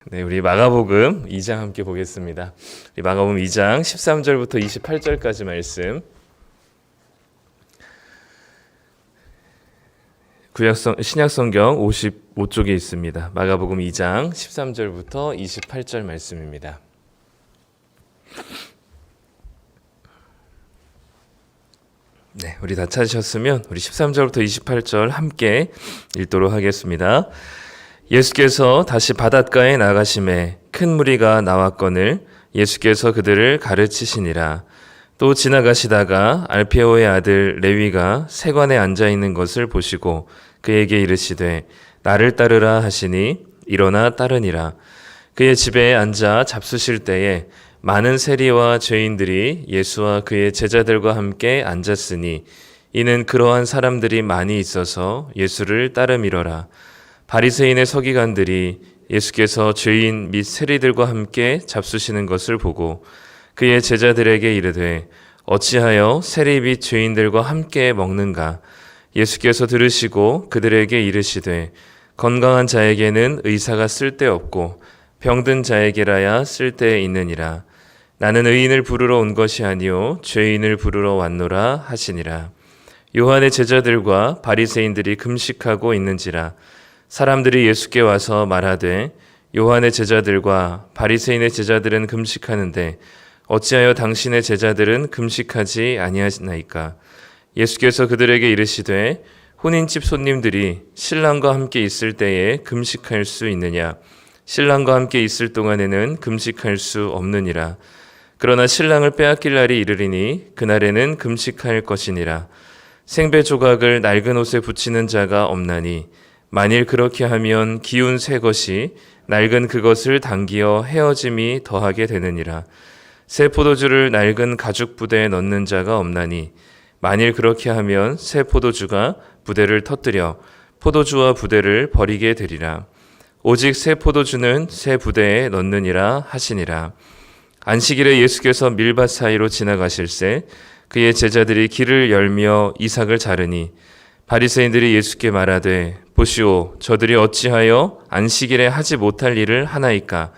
네, 우리 마가복음 2장 함께 보겠습니다. 우리 마가복음 2장 13절부터 28절까지 말씀. 신약성경 55쪽에 있습니다. 마가복음 2장 13절부터 28절 말씀입니다. 네, 우리 다 찾으셨으면 우리 13절부터 28절 함께 읽도록 하겠습니다. 예수께서 다시 바닷가에 나가심에 큰 무리가 나왔거늘 예수께서 그들을 가르치시니라. 또 지나가시다가 알페오의 아들 레위가 세관에 앉아 있는 것을 보시고 그에게 이르시되 나를 따르라 하시니 일어나 따르니라. 그의 집에 앉아 잡수실 때에 많은 세리와 죄인들이 예수와 그의 제자들과 함께 앉았으니 이는 그러한 사람들이 많이 있어서 예수를 따르미러라. 바리새인의 서기관들이 예수께서 죄인 및 세리들과 함께 잡수시는 것을 보고 그의 제자들에게 이르되 어찌하여 세리 및 죄인들과 함께 먹는가? 예수께서 들으시고 그들에게 이르시되 건강한 자에게는 의사가 쓸데없고 병든 자에게라야 쓸데 있느니라. 나는 의인을 부르러 온 것이 아니요 죄인을 부르러 왔노라 하시니라. 요한의 제자들과 바리새인들이 금식하고 있는지라. 사람들이 예수께 와서 말하되 요한의 제자들과 바리새인의 제자들은 금식하는데 어찌하여 당신의 제자들은 금식하지 아니하나이까? 예수께서 그들에게 이르시되 혼인집 손님들이 신랑과 함께 있을 때에 금식할 수 있느냐? 신랑과 함께 있을 동안에는 금식할 수 없느니라. 그러나 신랑을 빼앗길 날이 이르리니 그날에는 금식할 것이니라. 생배 조각을 낡은 옷에 붙이는 자가 없나니 만일 그렇게 하면 기운 새 것이 낡은 그것을 당기어 헤어짐이 더하게 되느니라. 새 포도주를 낡은 가죽 부대에 넣는 자가 없나니 만일 그렇게 하면 새 포도주가 부대를 터뜨려 포도주와 부대를 버리게 되리라. 오직 새 포도주는 새 부대에 넣느니라 하시니라. 안식일에 예수께서 밀밭 사이로 지나가실새 그의 제자들이 길을 열며 이삭을 자르니 바리새인들이 예수께 말하되 보시오 저들이 어찌하여 안식일에 하지 못할 일을 하나이까?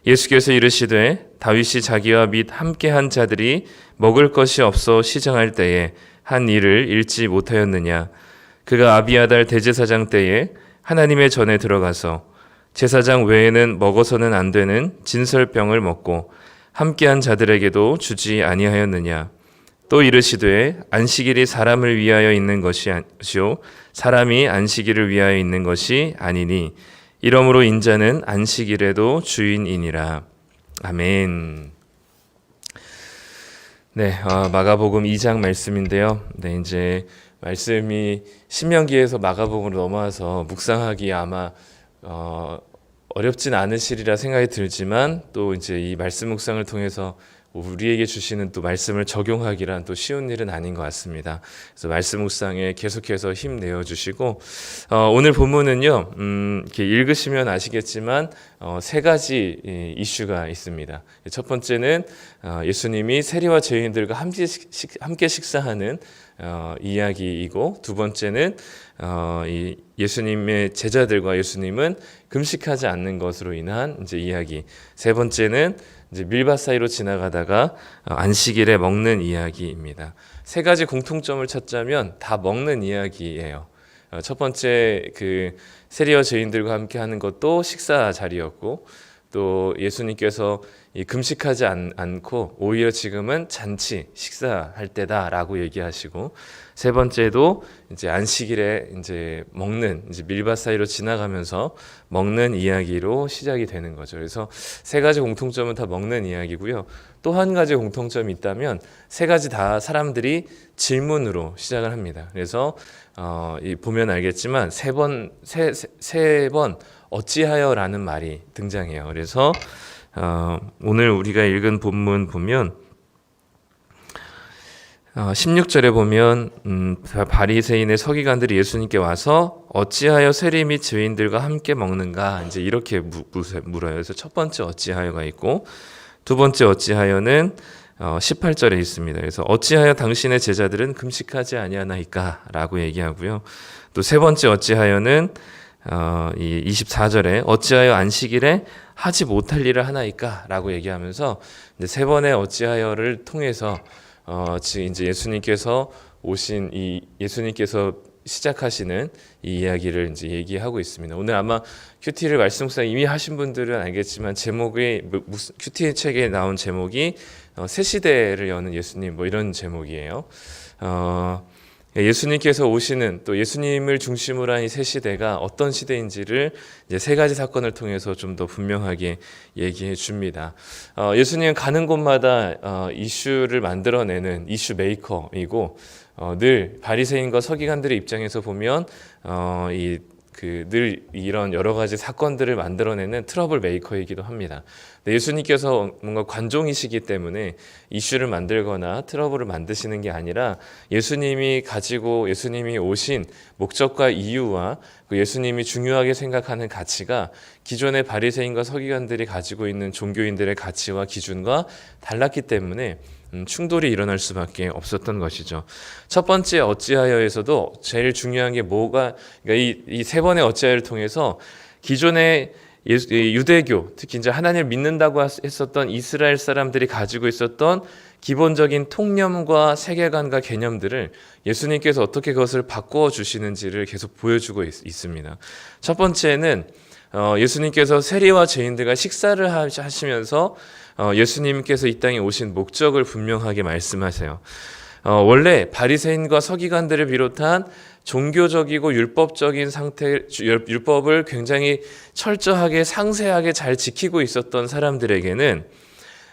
예수께서 이르시되 다윗이 자기와 및 함께한 자들이 먹을 것이 없어 시장할 때에 한 일을 잃지 못하였느냐? 그가 아비아달 대제사장 때에 하나님의 전에 들어가서 제사장 외에는 먹어서는 안 되는 진설병을 먹고 함께한 자들에게도 주지 아니하였느냐? 또 이르시되 안식일이 사람을 위하여 있는 것이 아니요 사람이 안식일을 위하여 있는 것이 아니니 이러므로 인자는 안식일에도 주인이니라. 아멘. 네, 마가복음 2장 말씀인데요. 네, 이제 말씀이 신명기에서 마가복음으로 넘어와서 묵상하기 아마 어렵진 않으시리라 생각이 들지만 또 이제 이 말씀 묵상을 통해서 우리에게 주시는 또 말씀을 적용하기란 또 쉬운 일은 아닌 것 같습니다. 그래서 말씀 묵상에 계속해서 힘내어 주시고 오늘 본문은요 이렇게 읽으시면 아시겠지만 세 가지 이슈가 있습니다. 첫 번째는 예수님이 세리와 죄인들과 함께 식사하는 이야기이고 두 번째는 이 예수님의 제자들과 예수님은 금식하지 않는 것으로 인한 이제 이야기. 세 번째는 이제 밀밭 사이로 지나가다가 안식일에 먹는 이야기입니다. 세 가지 공통점을 찾자면 다 먹는 이야기예요. 첫 번째 그 세리와 죄인들과 함께 하는 것도 식사 자리였고 또 예수님께서 이 금식하지 않고 오히려 지금은 잔치 식사할 때다라고 얘기하시고 세 번째도 이제 안식일에 이제 먹는 이제 밀밭 사이로 지나가면서 먹는 이야기로 시작이 되는 거죠. 그래서 세 가지 공통점은 다 먹는 이야기고요. 또 한 가지 공통점이 있다면 세 가지 다 사람들이 질문으로 시작을 합니다. 그래서 보면 알겠지만 세 번 어찌하여라는 말이 등장해요. 그래서 오늘 우리가 읽은 본문 보면 16절에 보면 바리새인의 서기관들이 예수님께 와서 어찌하여 세리 및 죄인들과 함께 먹는가 이제 이렇게 물어요. 그래서 첫 번째 어찌하여가 있고 두 번째 어찌하여는 18절에 있습니다. 그래서 어찌하여 당신의 제자들은 금식하지 아니하나이까 라고 얘기하고요. 또 세 번째 어찌하여는 이 24절에 어찌하여 안식일에 하지 못할 일을 하나이까? 라고 얘기하면서 이제 세 번의 어찌하여를 통해서 지금 이제 예수님께서 오신 이 예수님께서 시작하시는 이 이야기를 이제 얘기하고 있습니다. 오늘 아마 큐티를 말씀 묵상 이미 하신 분들은 알겠지만 제목이 큐티 책에 나온 제목이 새 시대를 여는 예수님 뭐 이런 제목이에요. 예수님께서 오시는 또 예수님을 중심으로 한 이 새 시대가 어떤 시대인지를 이제 세 가지 사건을 통해서 좀 더 분명하게 얘기해 줍니다. 예수님은 가는 곳마다 이슈를 만들어내는 이슈 메이커이고 늘 바리새인과 서기관들의 입장에서 보면 늘 이런 여러 가지 사건들을 만들어내는 트러블 메이커이기도 합니다. 예수님께서 뭔가 관종이시기 때문에 이슈를 만들거나 트러블을 만드시는 게 아니라 예수님이 오신 목적과 이유와 예수님이 중요하게 생각하는 가치가 기존의 바리새인과 서기관들이 가지고 있는 종교인들의 가치와 기준과 달랐기 때문에 충돌이 일어날 수밖에 없었던 것이죠. 첫 번째 어찌하여에서도 제일 중요한 게 그러니까 이 세 번의 어찌하여를 통해서 기존의 유대교, 특히 이제 하나님을 믿는다고 했었던 이스라엘 사람들이 가지고 있었던 기본적인 통념과 세계관과 개념들을 예수님께서 어떻게 그것을 바꾸어 주시는지를 계속 보여주고 있습니다. 첫 번째는 예수님께서 세리와 죄인들과 식사를 하시면서 예수님께서 이 땅에 오신 목적을 분명하게 말씀하세요. 원래 바리새인과 서기관들을 비롯한 종교적이고 율법적인 율법을 굉장히 철저하게 상세하게 잘 지키고 있었던 사람들에게는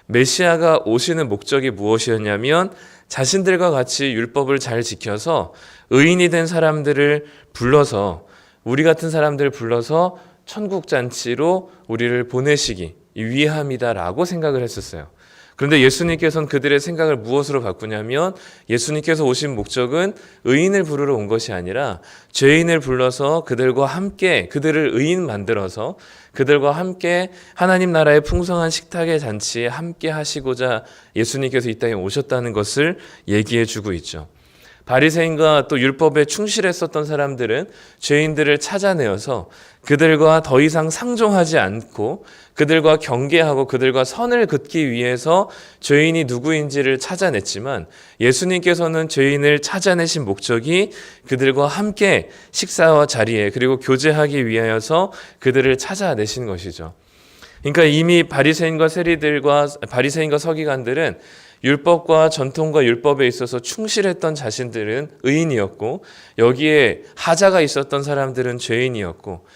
메시아가 오시는 목적이 무엇이었냐면 자신들과 같이 율법을 잘 지켜서 의인이 된 사람들을 불러서 우리 같은 사람들을 불러서 천국 잔치로 우리를 보내시기 위함이다라고 생각을 했었어요. 그런데 예수님께서는 그들의 생각을 무엇으로 바꾸냐면 예수님께서 오신 목적은 의인을 부르러 온 것이 아니라 죄인을 불러서 그들과 함께 그들을 의인 만들어서 그들과 함께 하나님 나라의 풍성한 식탁의 잔치에 함께 하시고자 예수님께서 이 땅에 오셨다는 것을 얘기해 주고 있죠. 바리새인과 또 율법에 충실했었던 사람들은 죄인들을 찾아내어서 그들과 더 이상 상종하지 않고 그들과 경계하고 그들과 선을 긋기 위해서 죄인이 누구인지를 찾아냈지만 예수님께서는 죄인을 찾아내신 목적이 그들과 함께 식사와 자리에 그리고 교제하기 위하여서 그들을 찾아내신 것이죠. 그러니까 이미 바리새인과 서기관들은 율법과 전통과 율법에 있어서 충실했던 자신들은 의인이었고 여기에 하자가 있었던 사람들은 죄인이었고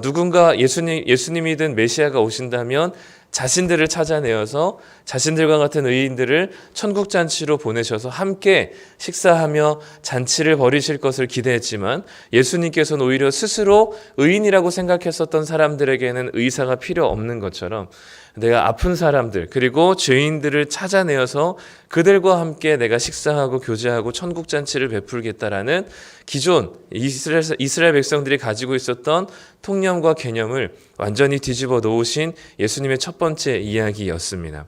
누군가 예수님이든 메시아가 오신다면 자신들을 찾아내어서 자신들과 같은 의인들을 천국 잔치로 보내셔서 함께 식사하며 잔치를 벌이실 것을 기대했지만 예수님께서는 오히려 스스로 의인이라고 생각했었던 사람들에게는 의사가 필요 없는 것처럼 내가 아픈 사람들 그리고 죄인들을 찾아내어서 그들과 함께 내가 식사하고 교제하고 천국 잔치를 베풀겠다라는 기존 이스라엘 백성들이 가지고 있었던 통념과 개념을 완전히 뒤집어 놓으신 예수님의 첫 번째 이야기였습니다.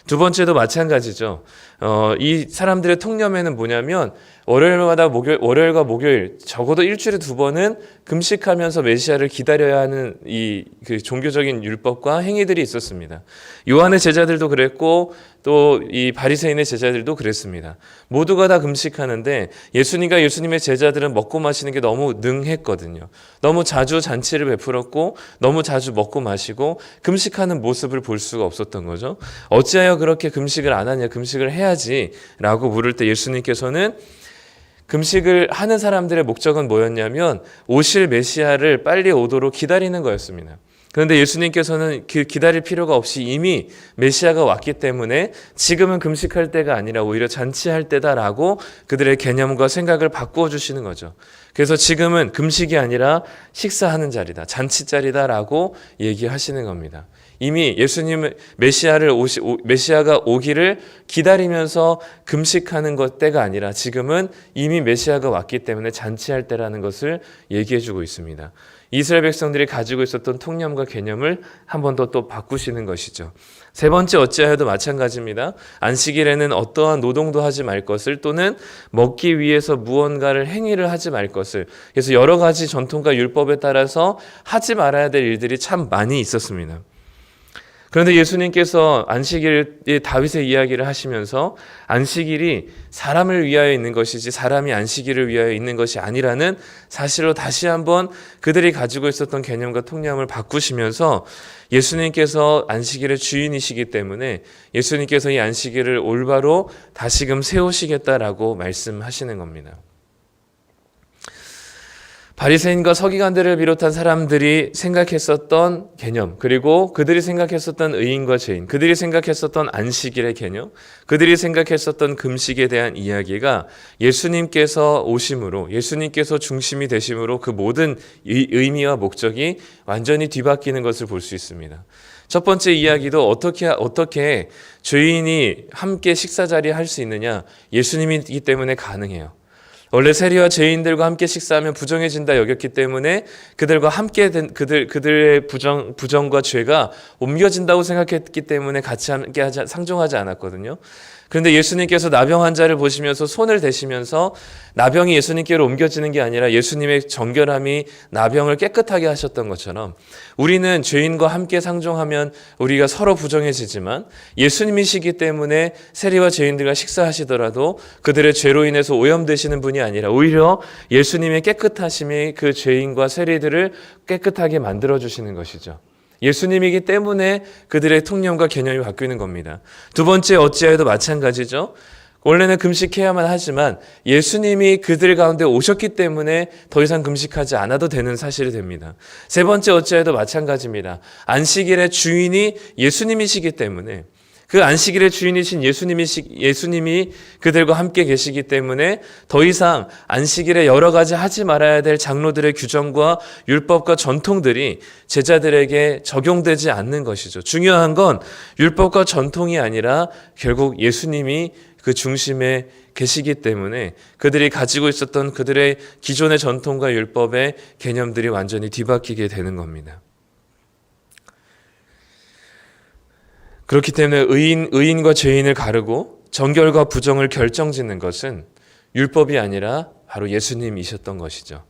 두 번째도 마찬가지죠. 이 사람들의 통념에는 뭐냐면 월요일과 목요일 적어도 일주일에 두 번은 금식하면서 메시아를 기다려야 하는 그 종교적인 율법과 행위들이 있었습니다. 요한의 제자들도 그랬고 또 이 바리새인의 제자들도 그랬습니다. 모두가 다 금식하는데 예수님과 예수님의 제자들은 먹고 마시는 게 너무 능했거든요. 너무 자주 잔치를 베풀었고 너무 자주 먹고 마시고 금식하는 모습을 볼 수가 없었던 거죠. 어찌하여 그렇게 금식을 안 하냐? 금식을 해야지 라고 물을 때 예수님께서는 금식을 하는 사람들의 목적은 뭐였냐면 오실 메시아를 빨리 오도록 기다리는 거였습니다. 그런데 예수님께서는 기다릴 필요가 없이 이미 메시아가 왔기 때문에 지금은 금식할 때가 아니라 오히려 잔치할 때다라고 그들의 개념과 생각을 바꾸어 주시는 거죠. 그래서 지금은 금식이 아니라 식사하는 자리다, 잔치 자리다라고 얘기하시는 겁니다. 이미 예수님 메시아가 오기를 기다리면서 금식하는 것 때가 아니라 지금은 이미 메시아가 왔기 때문에 잔치할 때라는 것을 얘기해 주고 있습니다. 이스라엘 백성들이 가지고 있었던 통념과 개념을 한 번 더 또 바꾸시는 것이죠. 세 번째 어찌하여도 마찬가지입니다. 안식일에는 어떠한 노동도 하지 말 것을, 또는 먹기 위해서 무언가를 행위를 하지 말 것을. 그래서 여러 가지 전통과 율법에 따라서 하지 말아야 될 일들이 참 많이 있었습니다. 그런데 예수님께서 안식일의 다윗의 이야기를 하시면서 안식일이 사람을 위하여 있는 것이지 사람이 안식일을 위하여 있는 것이 아니라는 사실로 다시 한번 그들이 가지고 있었던 개념과 통념을 바꾸시면서 예수님께서 안식일의 주인이시기 때문에 예수님께서 이 안식일을 올바로 다시금 세우시겠다라고 말씀하시는 겁니다. 바리새인과 서기관들을 비롯한 사람들이 생각했었던 개념, 그리고 그들이 생각했었던 의인과 죄인, 그들이 생각했었던 안식일의 개념, 그들이 생각했었던 금식에 대한 이야기가 예수님께서 오심으로, 예수님께서 중심이 되심으로 그 모든 의미와 목적이 완전히 뒤바뀌는 것을 볼 수 있습니다. 첫 번째 이야기도 어떻게 죄인이 함께 식사 자리에 할 수 있느냐? 예수님이기 때문에 가능해요. 원래 세리와 죄인들과 함께 식사하면 부정해진다 여겼기 때문에 그들과 함께 된 그들의 부정과 죄가 옮겨진다고 생각했기 때문에 같이 함께 상종하지 않았거든요. 그런데 예수님께서 나병 환자를 보시면서 손을 대시면서 나병이 예수님께로 옮겨지는 게 아니라 예수님의 정결함이 나병을 깨끗하게 하셨던 것처럼, 우리는 죄인과 함께 상종하면 우리가 서로 부정해지지만 예수님이시기 때문에 세리와 죄인들과 식사하시더라도 그들의 죄로 인해서 오염되시는 분이 아니라 오히려 예수님의 깨끗하심이 그 죄인과 세리들을 깨끗하게 만들어주시는 것이죠. 예수님이기 때문에 그들의 통념과 개념이 바뀌는 겁니다. 두 번째 어찌하여도 마찬가지죠. 원래는 금식해야만 하지만 예수님이 그들 가운데 오셨기 때문에 더 이상 금식하지 않아도 되는 사실이 됩니다. 세 번째 어찌하여도 마찬가지입니다. 안식일의 주인이 예수님이시기 때문에, 그 안식일의 주인이신 예수님이 그들과 함께 계시기 때문에 더 이상 안식일에 여러 가지 하지 말아야 될 장로들의 규정과 율법과 전통들이 제자들에게 적용되지 않는 것이죠. 중요한 건 율법과 전통이 아니라 결국 예수님이 그 중심에 계시기 때문에 그들이 가지고 있었던 그들의 기존의 전통과 율법의 개념들이 완전히 뒤바뀌게 되는 겁니다. 그렇기 때문에 의인과 죄인을 가르고 정결과 부정을 결정짓는 것은 율법이 아니라 바로 예수님이셨던 것이죠.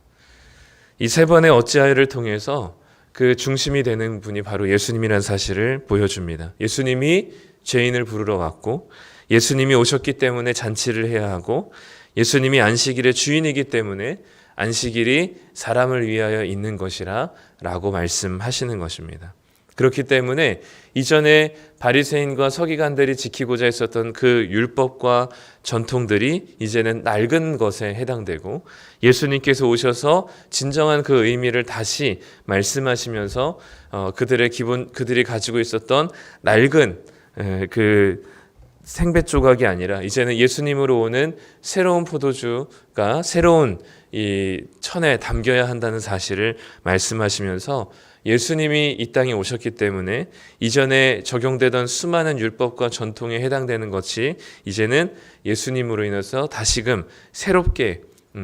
이 세 번의 어찌하여를 통해서 그 중심이 되는 분이 바로 예수님이라는 사실을 보여줍니다. 예수님이 죄인을 부르러 왔고, 예수님이 오셨기 때문에 잔치를 해야 하고, 예수님이 안식일의 주인이기 때문에 안식일이 사람을 위하여 있는 것이라 라고 말씀하시는 것입니다. 그렇기 때문에 이전에 바리새인과 서기관들이 지키고자 했었던 그 율법과 전통들이 이제는 낡은 것에 해당되고, 예수님께서 오셔서 진정한 그 의미를 다시 말씀하시면서 그들이 가지고 있었던 낡은 그 생배 조각이 아니라 이제는 예수님으로 오는 새로운 포도주가 새로운 이 천에 담겨야 한다는 사실을 말씀하시면서, 예수님이 이 땅에 오셨기 때문에 이전에 적용되던 수많은 율법과 전통에 해당되는 것이 이제는 예수님으로 인해서 다시금 새롭게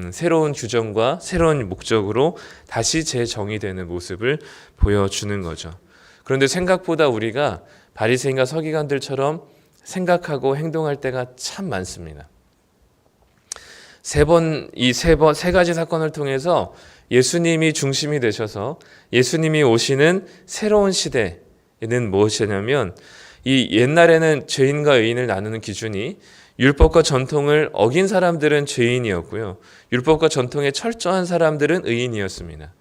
새로운 규정과 새로운 목적으로 다시 재정의되는 모습을 보여주는 거죠. 그런데 생각보다 우리가 바리새인과 서기관들처럼 생각하고 행동할 때가 참 많습니다. 세 가지 사건을 통해서 예수님이 중심이 되셔서 예수님이 오시는 새로운 시대는 무엇이냐면, 이 옛날에는 죄인과 의인을 나누는 기준이 율법과 전통을 어긴 사람들은 죄인이었고요, 율법과 전통에 철저한 사람들은 의인이었습니다.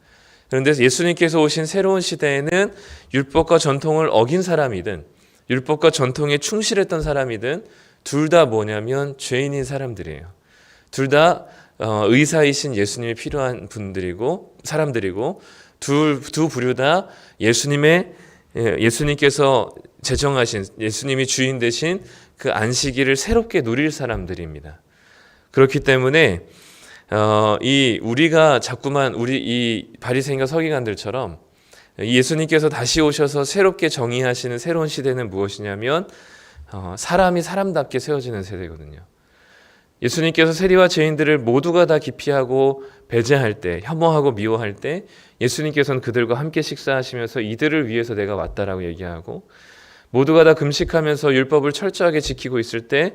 그런데 예수님께서 오신 새로운 시대에는 율법과 전통을 어긴 사람이든 율법과 전통에 충실했던 사람이든 둘 다 뭐냐면 죄인인 사람들이에요. 둘 다 의사이신 예수님이 필요한 사람들이고, 두 부류 다 예수님께서 제정하신, 예수님이 주인 되신 그 안식일을 새롭게 누릴 사람들입니다. 그렇기 때문에 우리가 자꾸만 이 바리새인과 서기관들처럼 예수님께서 다시 오셔서 새롭게 정의하시는 새로운 시대는 무엇이냐면 사람이 사람답게 세워지는 세대거든요. 예수님께서 세리와 죄인들을 모두가 다 기피하고 배제할 때, 혐오하고 미워할 때 예수님께서는 그들과 함께 식사하시면서 이들을 위해서 내가 왔다라고 얘기하고, 모두가 다 금식하면서 율법을 철저하게 지키고 있을 때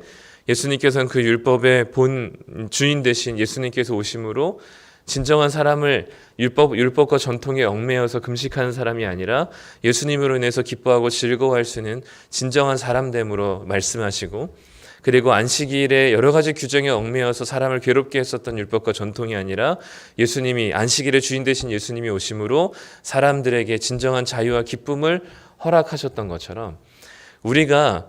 예수님께서는 그 율법의 본 주인 되신 예수님께서 오심으로 진정한 사람을 율법과 전통에 얽매여서 금식하는 사람이 아니라 예수님으로 인해서 기뻐하고 즐거워할 수 있는 진정한 사람됨으로 말씀하시고, 그리고 안식일에 여러 가지 규정에 얽매여서 사람을 괴롭게 했었던 율법과 전통이 아니라 예수님이, 안식일의 주인 되신 예수님이 오심으로 사람들에게 진정한 자유와 기쁨을 허락하셨던 것처럼, 우리가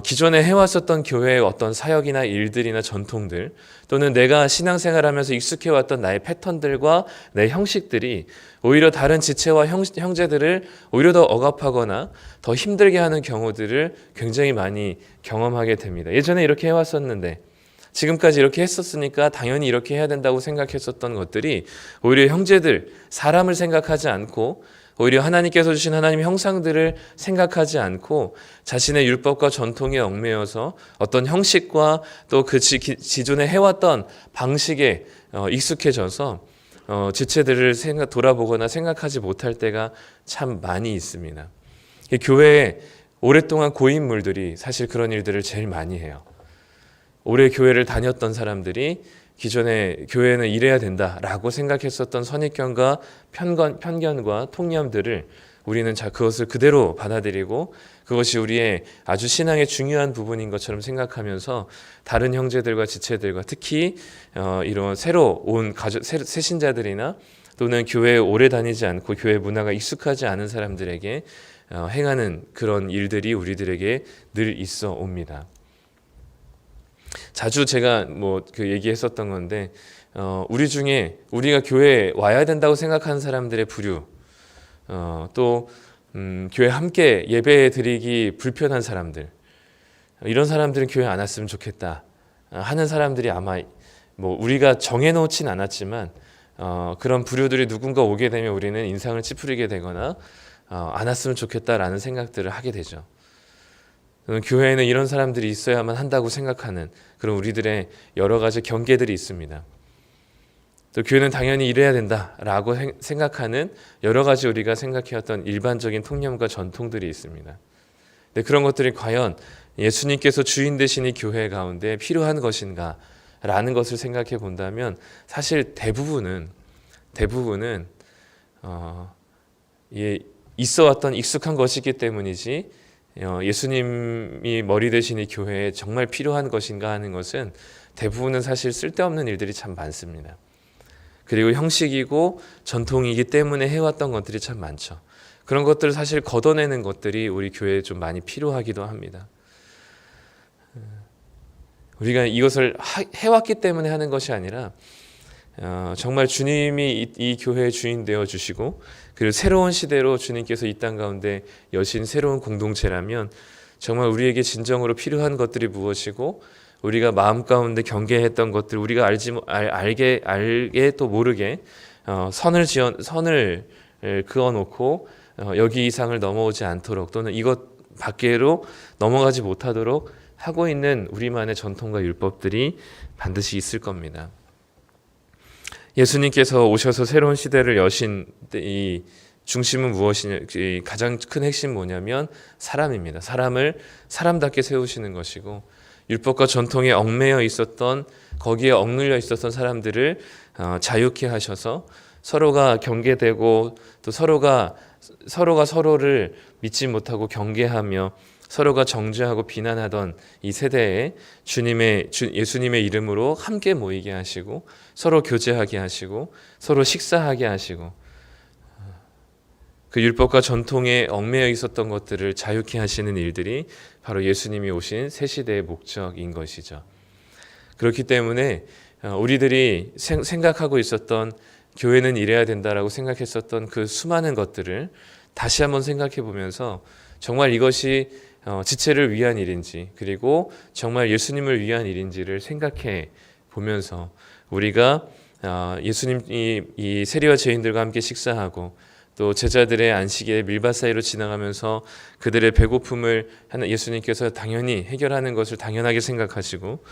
기존에 해왔었던 교회의 어떤 사역이나 일들이나 전통들, 또는 내가 신앙생활하면서 익숙해왔던 나의 패턴들과 내 형식들이 오히려 다른 지체와 형제들을 오히려 더 억압하거나 더 힘들게 하는 경우들을 굉장히 많이 경험하게 됩니다. 예전에 이렇게 해왔었는데, 지금까지 이렇게 했었으니까 당연히 이렇게 해야 된다고 생각했었던 것들이 오히려 형제들, 사람을 생각하지 않고, 오히려 하나님께서 주신 하나님의 형상들을 생각하지 않고 자신의 율법과 전통에 얽매여서 어떤 형식과 또 그 기존에 해왔던 방식에 익숙해져서 지체들을 돌아보거나 생각하지 못할 때가 참 많이 있습니다. 교회에 오랫동안 고인물들이 사실 그런 일들을 제일 많이 해요. 오래 교회를 다녔던 사람들이 기존에 교회는 이래야 된다라고 생각했었던 선입견과 편견과 통념들을 우리는 그것을 그대로 받아들이고 그것이 우리의 아주 신앙의 중요한 부분인 것처럼 생각하면서 다른 형제들과 지체들과 특히 이런 새로 온 새신자들이나 또는 교회에 오래 다니지 않고 교회 문화가 익숙하지 않은 사람들에게 행하는 그런 일들이 우리들에게 늘 있어 옵니다. 자주 제가 그 얘기했었던 건데, 우리 중에 우리가 교회에 와야 된다고 생각하는 사람들의 부류, 또 교회 함께 예배 드리기 불편한 사람들, 이런 사람들은 교회 안 왔으면 좋겠다 하는 사람들이 아마 우리가 정해놓진 않았지만 그런 부류들이 누군가 오게 되면 우리는 인상을 찌푸리게 되거나 안 왔으면 좋겠다라는 생각들을 하게 되죠. 교회에는 이런 사람들이 있어야만 한다고 생각하는 그런 우리들의 여러 가지 경계들이 있습니다. 또 교회는 당연히 이래야 된다라고 생각하는 여러 가지 우리가 생각해왔던 일반적인 통념과 전통들이 있습니다. 근데 그런 것들이 과연 예수님께서 주인 되신 이 교회 가운데 필요한 것인가 라는 것을 생각해 본다면 사실 대부분은 있어왔던 익숙한 것이기 때문이지 예수님이 머리 되신 이 교회에 정말 필요한 것인가 하는 것은 대부분은 사실 쓸데없는 일들이 참 많습니다. 그리고 형식이고 전통이기 때문에 해왔던 것들이 참 많죠. 그런 것들을 사실 걷어내는 것들이 우리 교회에 좀 많이 필요하기도 합니다. 우리가 이것을 해왔기 때문에 하는 것이 아니라 정말 주님이 이 교회의 주인 되어 주시고 그리고 새로운 시대로 주님께서 이 땅 가운데 여신 새로운 공동체라면 정말 우리에게 진정으로 필요한 것들이 무엇이고 우리가 마음 가운데 경계했던 것들, 우리가 알게 또 모르게 선을 그어놓고 여기 이상을 넘어오지 않도록 또는 이것 밖으로 넘어가지 못하도록 하고 있는 우리만의 전통과 율법들이 반드시 있을 겁니다. 예수님께서 오셔서 새로운 시대를 여신 이 중심은 무엇이냐, 가장 큰 핵심 뭐냐면 사람입니다. 사람을 사람답게 세우시는 것이고 율법과 전통에 얽매여 있었던 거기에 억눌려 있었던 사람들을 자유케 하셔서 서로가 경계되고 또 서로가 서로를 믿지 못하고 경계하며 서로가 정죄하고 비난하던 이 세대에 예수님의 이름으로 함께 모이게 하시고 서로 교제하게 하시고 서로 식사하게 하시고 그 율법과 전통에 얽매여 있었던 것들을 자유케 하시는 일들이 바로 예수님이 오신 새 시대의 목적인 것이죠. 그렇기 때문에 우리들이 생각하고 있었던 교회는 이래야 된다라고 생각했었던 그 수많은 것들을 다시 한번 생각해 보면서 정말 이것이 지체를 위한 일인지 그리고 정말 예수님을 위한 일인지를 생각해 보면서 우리가 예수님이 이 세리와 죄인들과 함께 식사하고 또 제자들의 안식일에 밀밭 사이로 지나가면서 그들의 배고픔을 예수님께서 당연히 해결하는 것을 당연하게 생각하시고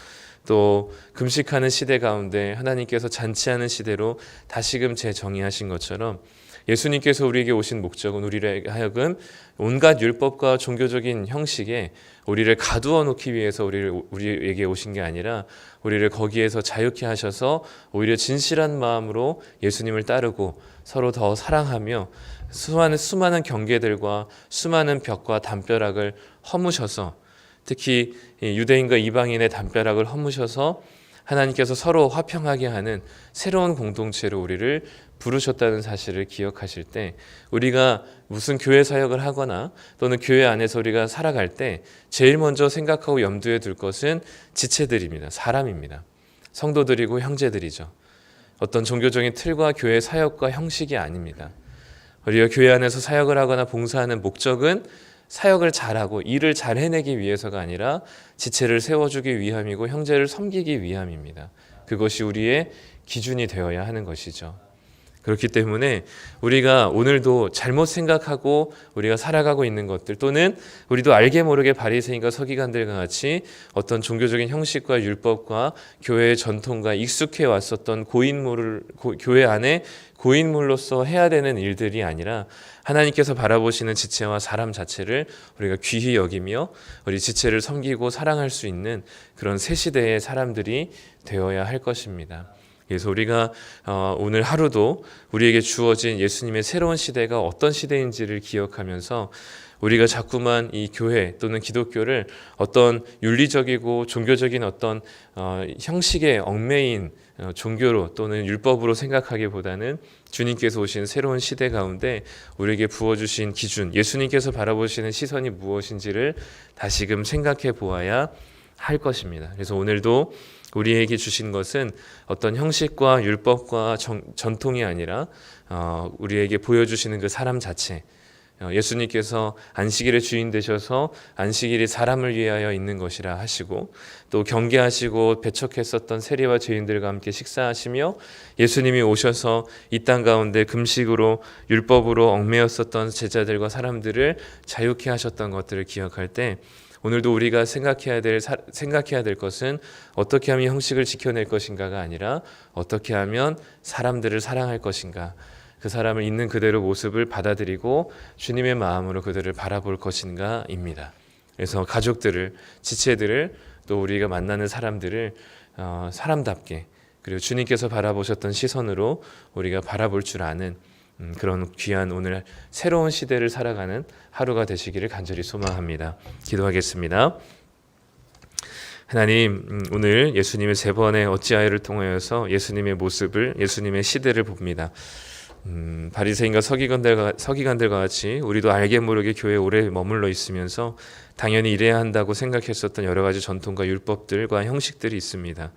또 금식하는 시대 가운데 하나님께서 잔치하는 시대로 다시금 재정의하신 것처럼 예수님께서 우리에게 오신 목적은 우리를 하여금 온갖 율법과 종교적인 형식에 우리를 가두어 놓기 위해서 우리에게 오신 게 아니라 우리를 거기에서 자유케 하셔서 오히려 진실한 마음으로 예수님을 따르고 서로 더 사랑하며 수많은 경계들과 수많은 벽과 담벼락을 허무셔서, 특히 유대인과 이방인의 담벼락을 허무셔서 하나님께서 서로 화평하게 하는 새로운 공동체로 우리를 부르셨다는 사실을 기억하실 때, 우리가 무슨 교회 사역을 하거나 또는 교회 안에서 우리가 살아갈 때 제일 먼저 생각하고 염두에 둘 것은 지체들입니다. 사람입니다. 성도들이고 형제들이죠. 어떤 종교적인 틀과 교회 사역과 형식이 아닙니다. 우리가 교회 안에서 사역을 하거나 봉사하는 목적은 사역을 잘하고 일을 잘 해내기 위해서가 아니라 지체를 세워주기 위함이고 형제를 섬기기 위함입니다. 그것이 우리의 기준이 되어야 하는 것이죠. 그렇기 때문에 우리가 오늘도 잘못 생각하고 우리가 살아가고 있는 것들, 또는 우리도 알게 모르게 바리새인과 서기관들과 같이 어떤 종교적인 형식과 율법과 교회의 전통과 익숙해 왔었던 교회 안에 고인물로서 해야 되는 일들이 아니라 하나님께서 바라보시는 지체와 사람 자체를 우리가 귀히 여기며 우리 지체를 섬기고 사랑할 수 있는 그런 새 시대의 사람들이 되어야 할 것입니다. 그래서 우리가 오늘 하루도 우리에게 주어진 예수님의 새로운 시대가 어떤 시대인지를 기억하면서 우리가 자꾸만 이 교회 또는 기독교를 어떤 윤리적이고 종교적인 어떤 형식에 얽매인 종교로 또는 율법으로 생각하기보다는 주님께서 오신 새로운 시대 가운데 우리에게 부어주신 기준, 예수님께서 바라보시는 시선이 무엇인지를 다시금 생각해 보아야 할 것입니다. 그래서 오늘도 우리에게 주신 것은 어떤 형식과 율법과 전통이 아니라 우리에게 보여주시는 그 사람 자체, 예수님께서 안식일의 주인 되셔서 안식일이 사람을 위하여 있는 것이라 하시고, 또 경계하시고 배척했었던 세리와 죄인들과 함께 식사하시며 예수님이 오셔서 이 땅 가운데 금식으로 율법으로 얽매였었던 제자들과 사람들을 자유케 하셨던 것들을 기억할 때, 오늘도 우리가 생각해야 될 것은 어떻게 하면 형식을 지켜낼 것인가가 아니라 어떻게 하면 사람들을 사랑할 것인가, 그 사람을 있는 그대로 모습을 받아들이고 주님의 마음으로 그들을 바라볼 것인가입니다. 그래서 가족들을, 지체들을, 또 우리가 만나는 사람들을 사람답게, 그리고 주님께서 바라보셨던 시선으로 우리가 바라볼 줄 아는 그런 귀한 오늘 새로운 시대를 살아가는 하루가 되시기를 간절히 소망합니다. 기도하겠습니다. 하나님, 오늘 예수님의 세 번의 어찌하여를 통하여서 예수님의 모습을, 예수님의 시대를 봅니다. 바리새인과 서기관들과 같이 우리도 알게 모르게 교회에 오래 머물러 있으면서 당연히 이래야 한다고 생각했었던 여러 가지 전통과 율법들과 형식들이 있습니다.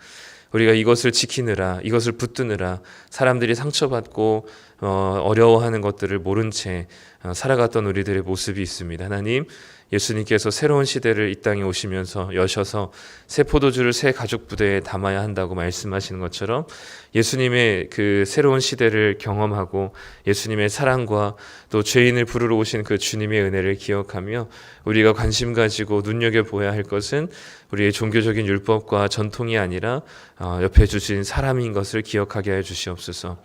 우리가 이것을 지키느라, 이것을 붙드느라 사람들이 상처받고 어려워하는 것들을 모른 채 살아갔던 우리들의 모습이 있습니다. 하나님, 예수님께서 새로운 시대를 이 땅에 오시면서 여셔서 새 포도주를 새 가죽 부대에 담아야 한다고 말씀하시는 것처럼 예수님의 그 새로운 시대를 경험하고 예수님의 사랑과 또 죄인을 부르러 오신 그 주님의 은혜를 기억하며 우리가 관심 가지고 눈여겨보아야 할 것은 우리의 종교적인 율법과 전통이 아니라 옆에 주신 사람인 것을 기억하게 해 주시옵소서.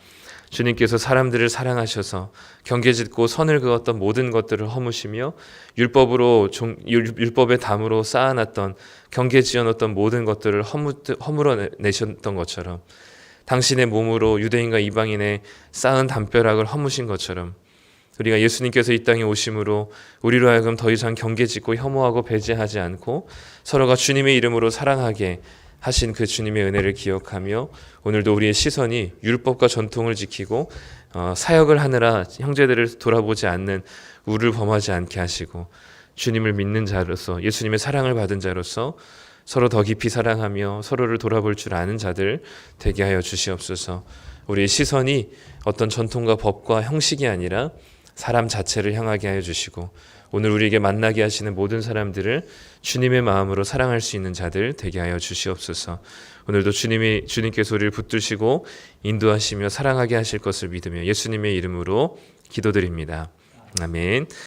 주님께서 사람들을 사랑하셔서 경계짓고 선을 그었던 모든 것들을 허무시며 율법의 담으로 쌓아놨던 경계지어놓던 모든 것들을 허물어내셨던 것처럼, 당신의 몸으로 유대인과 이방인의 쌓은 담벼락을 허무신 것처럼, 우리가 예수님께서 이 땅에 오심으로 우리로 하여금 더 이상 경계짓고 혐오하고 배제하지 않고 서로가 주님의 이름으로 사랑하게 하신 그 주님의 은혜를 기억하며 오늘도 우리의 시선이 율법과 전통을 지키고 사역을 하느라 형제들을 돌아보지 않는 우를 범하지 않게 하시고 주님을 믿는 자로서, 예수님의 사랑을 받은 자로서 서로 더 깊이 사랑하며 서로를 돌아볼 줄 아는 자들 되게 하여 주시옵소서. 우리의 시선이 어떤 전통과 법과 형식이 아니라 사람 자체를 향하게 하여 주시고 오늘 우리에게 만나게 하시는 모든 사람들을 주님의 마음으로 사랑할 수 있는 자들 되게 하여 주시옵소서. 오늘도 주님께서 우리를 붙드시고 인도하시며 사랑하게 하실 것을 믿으며 예수님의 이름으로 기도드립니다. 아멘.